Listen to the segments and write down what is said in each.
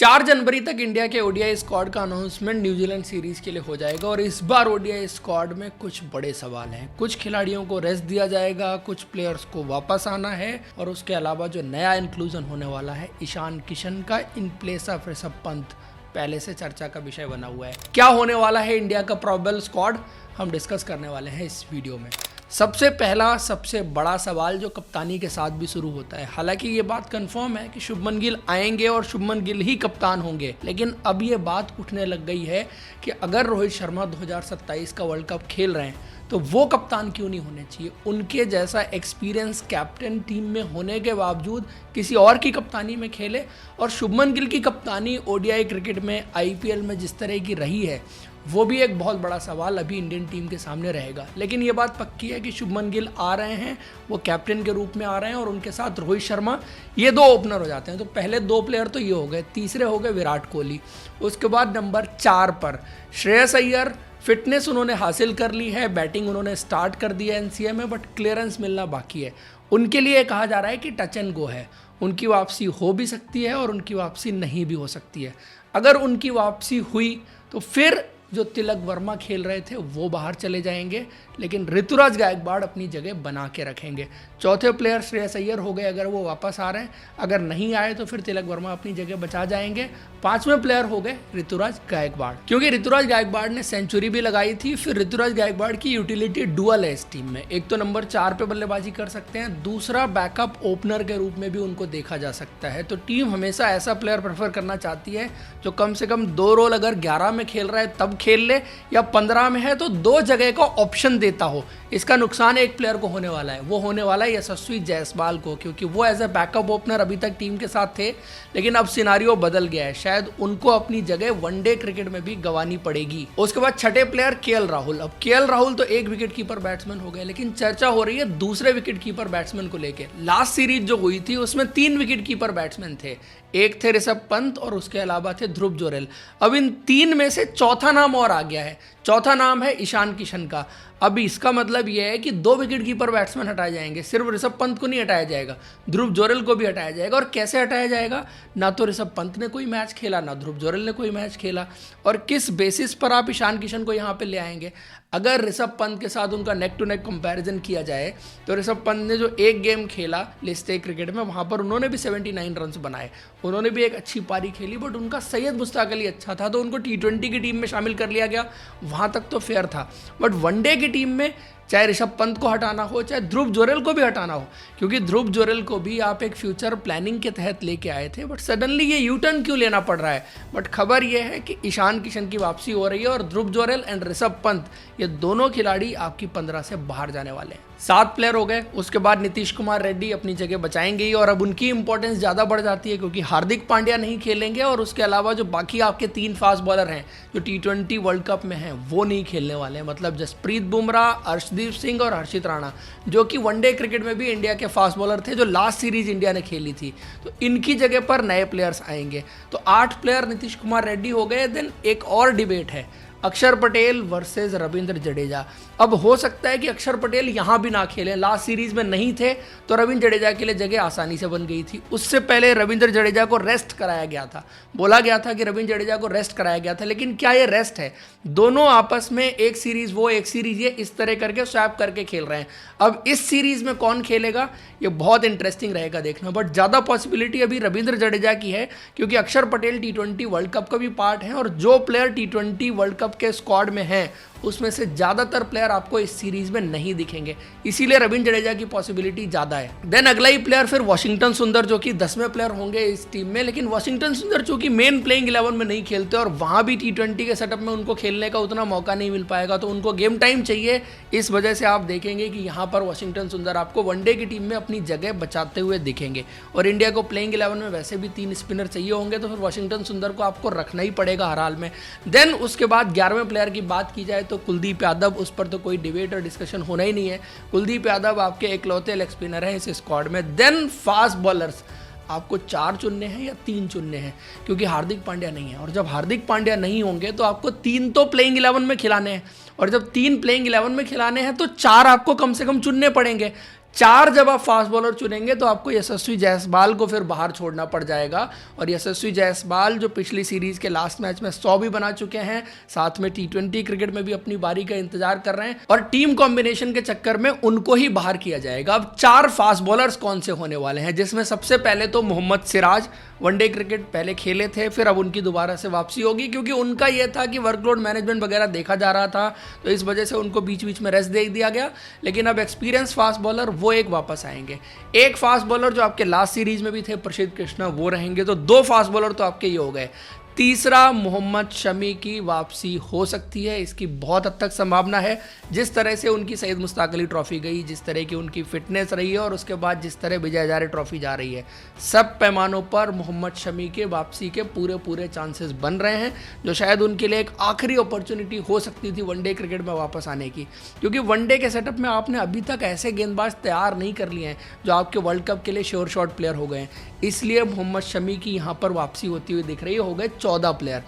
4 जनवरी तक इंडिया के ODI squad का अनाउंसमेंट न्यूजीलैंड सीरीज के लिए हो जाएगा और इस बार ओडीआई स्क्वाड में कुछ बड़े सवाल हैं। कुछ खिलाड़ियों को रेस्ट दिया जाएगा, कुछ प्लेयर्स को वापस आना है और उसके अलावा जो नया इंक्लूजन होने वाला है ईशान किशन का in place of Rishabh Pant पहले से चर्चा का विषय बना हुआ है। क्या होने वाला है इंडिया का प्रोबेबल स्क्वाड, हम डिस्कस करने वाले हैं इस वीडियो में। सबसे पहला सबसे बड़ा सवाल जो कप्तानी के साथ भी शुरू होता है। हालांकि ये बात कंफर्म है कि शुभमन गिल आएंगे और शुभमन गिल ही कप्तान होंगे, लेकिन अब ये बात उठने लग गई है कि अगर रोहित शर्मा 2027 का वर्ल्ड कप खेल रहे हैं तो वो कप्तान क्यों नहीं होने चाहिए। उनके जैसा एक्सपीरियंस कैप्टन टीम में होने के बावजूद किसी और की कप्तानी में खेले, और शुभमन गिल की कप्तानी ओडीआई क्रिकेट में आईपीएल में जिस तरह की रही है वो भी एक बहुत बड़ा सवाल अभी इंडियन टीम के सामने रहेगा। लेकिन ये बात पक्की है कि शुभमन गिल आ रहे हैं, वो कैप्टन के रूप में आ रहे हैं और उनके साथ रोहित शर्मा, ये 2 ओपनर हो जाते हैं। तो पहले 2 प्लेयर तो ये हो गए, तीसरे हो गए विराट कोहली। उसके बाद नंबर 4 पर श्रेयस अय्यर। फिटनेस उन्होंने हासिल कर ली है, बैटिंग उन्होंने स्टार्ट कर दी है एनसीए में, बट क्लियरेंस मिलना बाकी है। उनके लिए कहा जा रहा है कि टच एंड गो है, उनकी वापसी हो भी सकती है और उनकी वापसी नहीं भी हो सकती है। अगर उनकी वापसी हुई तो फिर जो तिलक वर्मा खेल रहे थे वो बाहर चले जाएंगे, लेकिन ऋतुराज गायकवाड़ अपनी जगह बना के रखेंगे। चौथे प्लेयर श्रेयस अय्यर हो गए अगर वो वापस आ रहे हैं, अगर नहीं आए तो फिर तिलक वर्मा अपनी जगह बचा जाएंगे। 5वें प्लेयर हो गए ऋतुराज गायकवाड़, क्योंकि ऋतुराज गायकवाड़ ने सेंचुरी भी लगाई थी। फिर ऋतुराज गायकवाड़ की यूटिलिटी डुअल है इस टीम में, एक तो नंबर 4 पे बल्लेबाजी कर सकते हैं, दूसरा बैकअप ओपनर के रूप में भी उनको देखा जा सकता है। तो टीम हमेशा ऐसा प्लेयर प्रेफर करना चाहती है जो कम से कम 2 रोल अगर 11 में खेल रहा है तब खेल ले, या 15 में है तो 2 जगह का ऑप्शन देता हो। इसका नुकसान एक प्लेयर को होने वाला है, वो होने वाला है यशस्वी जायसवाल को, क्योंकि वो एज ए बैकअप ओपनर अभी तक टीम के साथ थे, लेकिन अब सिनारियो बदल गया है। शायद उनको अपनी जगह वनडे क्रिकेट में भी गंवानी पड़ेगी। उसके बाद छठे प्लेयर केएल राहुल। अब केएल राहुल तो एक विकेट कीपर बैट्समैन हो गए, लेकिन चर्चा हो रही है दूसरे विकेट कीपर बैट्समैन को लेकर। लास्ट सीरीज जो हुई थी उसमें 3 विकेट कीपर बैट्समैन थे, एक थे ऋषभ पंत और उसके अलावा थे ध्रुव जोरेल। अब इन 3 में से चौथा नाम और आ गया है, चौथा नाम है ईशान किशन का। अब इसका मतलब यह है कि 2 विकेट कीपर बैट्समैन हटाए जाएंगे, सिर्फ ऋषभ पंत को नहीं हटाया जाएगा, ध्रुव जोरेल को भी हटाया जाएगा। और कैसे हटाया जाएगा, ना तो ऋषभ पंत ने कोई मैच खेला, ना ध्रुव जोरेल ने कोई मैच खेला, और किस बेसिस पर आप ईशान किशन को यहाँ पे ले आएंगे। अगर ऋषभ पंत के साथ उनका नेक टू नेक कंपैरिजन किया जाए तो ऋषभ पंत ने जो एक गेम खेला लिस्ट ए क्रिकेट में, वहाँ पर उन्होंने भी 79 रन बनाए, उन्होंने भी एक अच्छी पारी खेली, बट उनका सैयद मुश्ताक अली अच्छा था तो उनको T20 की टीम में शामिल कर लिया गया, वहाँ तक तो फेयर था। बट वनडे की टीम में चाहे ऋषभ पंत को हटाना हो, चाहे ध्रुव जोरेल को भी हटाना हो, क्योंकि ध्रुव जोरेल को भी आप एक फ्यूचर प्लानिंग के तहत लेके आए थे, बट सडनली ये यू टर्न क्यों लेना पड़ रहा है। बट खबर ये है कि ईशान किशन की वापसी हो रही है और ध्रुव जोरेल एंड ऋषभ पंत ये दोनों खिलाड़ी आपकी 15 से बाहर जाने वाले हैं। 7 प्लेयर हो गए। उसके बाद नीतीश कुमार रेड्डी अपनी जगह बचाएंगे ही, और अब उनकी इंपॉर्टेंस ज़्यादा बढ़ जाती है क्योंकि हार्दिक पांड्या नहीं खेलेंगे, और उसके अलावा जो बाकी आपके 3 फास्ट बॉलर हैं जो T20 वर्ल्ड कप में हैं वो नहीं खेलने वाले हैं। मतलब जसप्रीत बुमराह, अर्शदीप सिंह और हर्षित राणा, जो कि वनडे क्रिकेट में भी इंडिया के फास्ट बॉलर थे, जो लास्ट सीरीज इंडिया ने खेली थी, तो इनकी जगह पर नए प्लेयर्स आएंगे। तो 8 प्लेयर नीतीश कुमार रेड्डी हो गए। देन एक और डिबेट है, अक्षर पटेल वर्सेस रविंद्र जडेजा। अब हो सकता है कि अक्षर पटेल यहाँ भी ना खेलें, लास्ट सीरीज में नहीं थे तो रविंद्र जडेजा के लिए जगह आसानी से बन गई थी। उससे पहले रविंद्र जडेजा को रेस्ट कराया गया था, बोला गया था कि रविंद्र जडेजा को रेस्ट कराया गया था, लेकिन क्या ये रेस्ट है? दोनों आपस में एक सीरीज वो एक सीरीज ये इस तरह करके स्वैप करके खेल रहे हैं। अब इस सीरीज में कौन खेलेगा ये बहुत इंटरेस्टिंग रहेगा देखना, बट ज़्यादा पॉसिबिलिटी अभी रविंद्र जडेजा की है, क्योंकि अक्षर पटेल T20 वर्ल्ड कप का भी पार्ट है, और जो प्लेयर T20 वर्ल्ड कप के स्क्वाड में हैं उसमें से ज़्यादातर प्लेयर आपको इस सीरीज में नहीं दिखेंगे, इसीलिए रविंद्र जडेजा की पॉसिबिलिटी ज़्यादा है। देन अगला ही प्लेयर फिर वाशिंगटन सुंदर, जो कि 10वें प्लेयर होंगे इस टीम में, लेकिन वाशिंगटन सुंदर चूंकि मेन प्लेइंग 11 में नहीं खेलते और वहाँ भी T20 के सेटअप में उनको खेलने का उतना मौका नहीं मिल पाएगा, तो उनको गेम टाइम चाहिए। इस वजह से आप देखेंगे कि यहाँ पर वाशिंगटन सुंदर आपको वनडे की टीम में अपनी जगह बचाते हुए दिखेंगे, और इंडिया को प्लेइंग 11 में वैसे भी 3 स्पिनर चाहिए होंगे, तो फिर वाशिंगटन सुंदर को आपको रखना ही पड़ेगा हर हाल में। देन उसके बाद 11वें प्लेयर की बात की जाए तो कुलदीप यादव, उस पर तो कोई डिबेट और डिस्कशन होना ही नहीं है। कुलदीप यादव आपके इकलौते लेग स्पिनर हैं इस स्क्वाड में। देन फास्ट बॉलर्स आपको 4 चुनने हैं या 3 चुनने हैं, क्योंकि हार्दिक पांड्या नहीं है, और जब हार्दिक पांड्या नहीं होंगे तो आपको 3 तो प्लेइंग 11 में खिलाने हैं, और जब 3 प्लेइंग 11 में खिलाने हैं तो 4 आपको कम से कम चुनने पड़ेंगे। 4 जब आप फास्ट बॉलर चुनेंगे तो आपको यशस्वी जायसवाल को फिर बाहर छोड़ना पड़ जाएगा। और यशस्वी जायसवाल जो पिछली सीरीज के लास्ट मैच में 100 भी बना चुके हैं, साथ में T20 क्रिकेट में भी अपनी बारी का इंतजार कर रहे हैं, और टीम कॉम्बिनेशन के चक्कर में उनको ही बाहर किया जाएगा। अब 4 फास्ट बॉलर्स कौन से होने वाले हैं, जिसमें सबसे पहले तो मोहम्मद सिराज वनडे क्रिकेट पहले खेले थे, फिर अब उनकी दोबारा से वापसी होगी, क्योंकि उनका यह था कि वर्कलोड मैनेजमेंट वगैरह देखा जा रहा था, तो इस वजह से उनको बीच बीच में रेस्ट दे दिया गया। लेकिन अब एक्सपीरियंस फास्ट बॉलर वो एक वापस आएंगे। एक फास्ट बॉलर जो आपके लास्ट सीरीज में भी थे प्रसिद्ध कृष्णा, वो रहेंगे, तो 2 फास्ट बॉलर तो आपके ये हो गए। तीसरा मोहम्मद शमी की वापसी हो सकती है, इसकी बहुत हद तक संभावना है। जिस तरह से उनकी सैयद मुश्ताक अली ट्रॉफी गई, जिस तरह की उनकी फिटनेस रही है, और उसके बाद जिस तरह विजय हजारे ट्रॉफी जा रही है, सब पैमानों पर मोहम्मद शमी के वापसी के पूरे चांसेस बन रहे हैं, जो शायद उनके लिए एक आखिरी अपॉर्चुनिटी हो सकती थी वनडे क्रिकेट में वापस आने की। क्योंकि वनडे के सेटअप में आपने अभी तक ऐसे गेंदबाज तैयार नहीं कर लिए हैं जो आपके वर्ल्ड कप के लिए श्योर शॉट प्लेयर हो गए हैं, इसलिए मोहम्मद शमी की यहाँ पर वापसी होती हुई दिख रही है। हो गए 14 प्लेयर।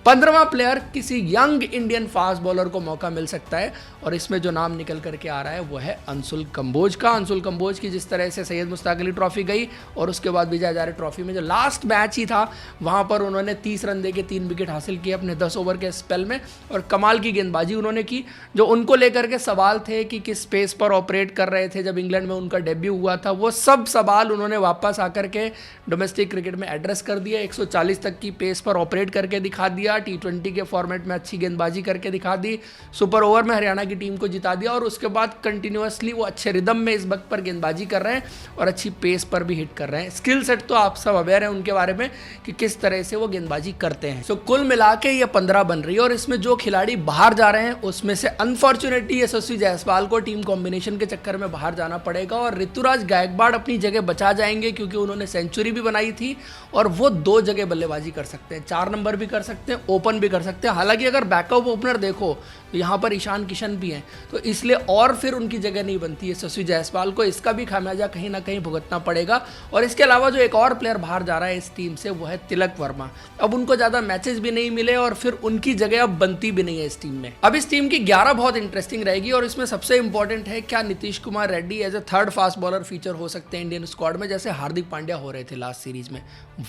15वां प्लेयर किसी यंग इंडियन फास्ट बॉलर को मौका मिल सकता है, और इसमें जो नाम निकल करके आ रहा है वो है अंशुल कंबोज का। अंशुल कंबोज की जिस तरह से सैयद मुश्ताक अली ट्रॉफी गई, और उसके बाद विजय हजारे ट्रॉफी में जो लास्ट मैच ही था, वहां पर उन्होंने 30 रन दे के 3 विकेट हासिल किए अपने 10 ओवर के स्पेल में, और कमाल की गेंदबाजी उन्होंने की। जो उनको लेकर के सवाल थे कि किस स्पेस पर ऑपरेट कर रहे थे जब इंग्लैंड में उनका डेब्यू हुआ था, वो सब सवाल उन्होंने वापस आकर के डोमेस्टिक क्रिकेट में एड्रेस कर दिया। 140 तक की पेस पर ऑपरेट करके दिखा दिया, T20 के फॉर्मेट में अच्छी गेंदबाजी करके दिखा दी, सुपर ओवर में हरियाणा की टीम को जिता दिया, और उसके बाद कंटिन्यूअसली वो अच्छे रिदम में इस वक्त पर गेंदबाजी कर रहे हैं और अच्छी पेस पर भी हिट कर रहे हैं। स्किल सेट तो आप सब अवेयर हैं उनके बारे में कि किस तरह से वो गेंदबाजी करते हैं। सो कुल मिला के ये 15 बन रही है, और इसमें जो खिलाड़ी बाहर जा रहे हैं उसमें से अनफॉर्चुनेटली यशस्वी जायसवाल को टीम कॉम्बिनेशन के चक्कर में बाहर जाना पड़ेगा, और ऋतुराज गायकवाड़ अपनी जगह बचा जाएंगे, क्योंकि उन्होंने सेंचुरी भी बनाई थी, और वो 2 जगह बल्लेबाजी कर सकते हैं, 4 नंबर भी कर सकते हैं, ओपन भी कर सकते हैं। हालांकि अगर बैकअप ओपनर देखो तो यहाँ पर ईशान किशन भी हैं, तो इसलिए और फिर उनकी जगह नहीं बनती है यशस्वी जायसवाल को। इसका भी खामियाजा कहीं ना कहीं भुगतना पड़ेगा। और इसके अलावा जो एक और प्लेयर बाहर जा रहा है इस टीम से, वो है तिलक वर्मा। अब उनको ज़्यादा मैचेस भी नहीं मिले, और फिर उनकी जगह अब बनती भी नहीं है इस टीम में। अब इस टीम की 11 बहुत इंटरेस्टिंग रहेगी, और इसमें सबसे इंपॉर्टेंट है क्या Nitish Kumar Reddy as a 3rd fast bowler feature हो सकते हैं इंडियन स्क्वाड में, जैसे हार्दिक पांड्या हो रहे थे लास्ट सीरीज में।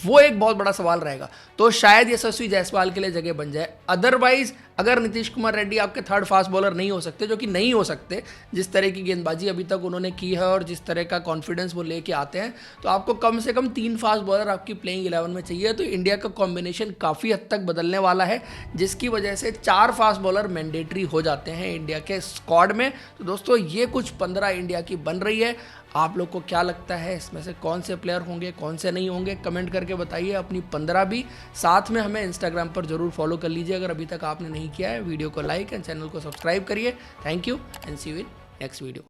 वो एक बहुत बड़ा सवाल रहेगा, तो शायद यशस्वी जायसवाल के लिए जगह बन जाए। अदरवाइज अगर नीतीश कुमार रेड्डी आपके 3rd फास्ट बॉलर नहीं हो सकते, जो कि नहीं हो सकते जिस तरह की गेंदबाजी अभी तक उन्होंने की है और जिस तरह का कॉन्फिडेंस वो लेके आते हैं, तो आपको कम से कम 3 फास्ट बॉलर आपकी प्लेइंग 11 में चाहिए। तो इंडिया का कॉम्बिनेशन काफ़ी हद तक बदलने वाला है, जिसकी वजह से 4 फास्ट बॉलर मैंडेटरी हो जाते हैं इंडिया के स्क्वाड में। तो दोस्तों ये कुछ 15 इंडिया की बन रही है। आप लोग को क्या लगता है इसमें से कौन से प्लेयर होंगे, कौन से नहीं होंगे, कमेंट करके बताइए अपनी 15 भी। साथ में हमें इंस्टाग्राम पर जरूर फॉलो कर लीजिए अगर अभी तक आपने नहीं किया है। वीडियो को लाइक एंड चैनल को सब्सक्राइब करिए। Thank you and see you in next video.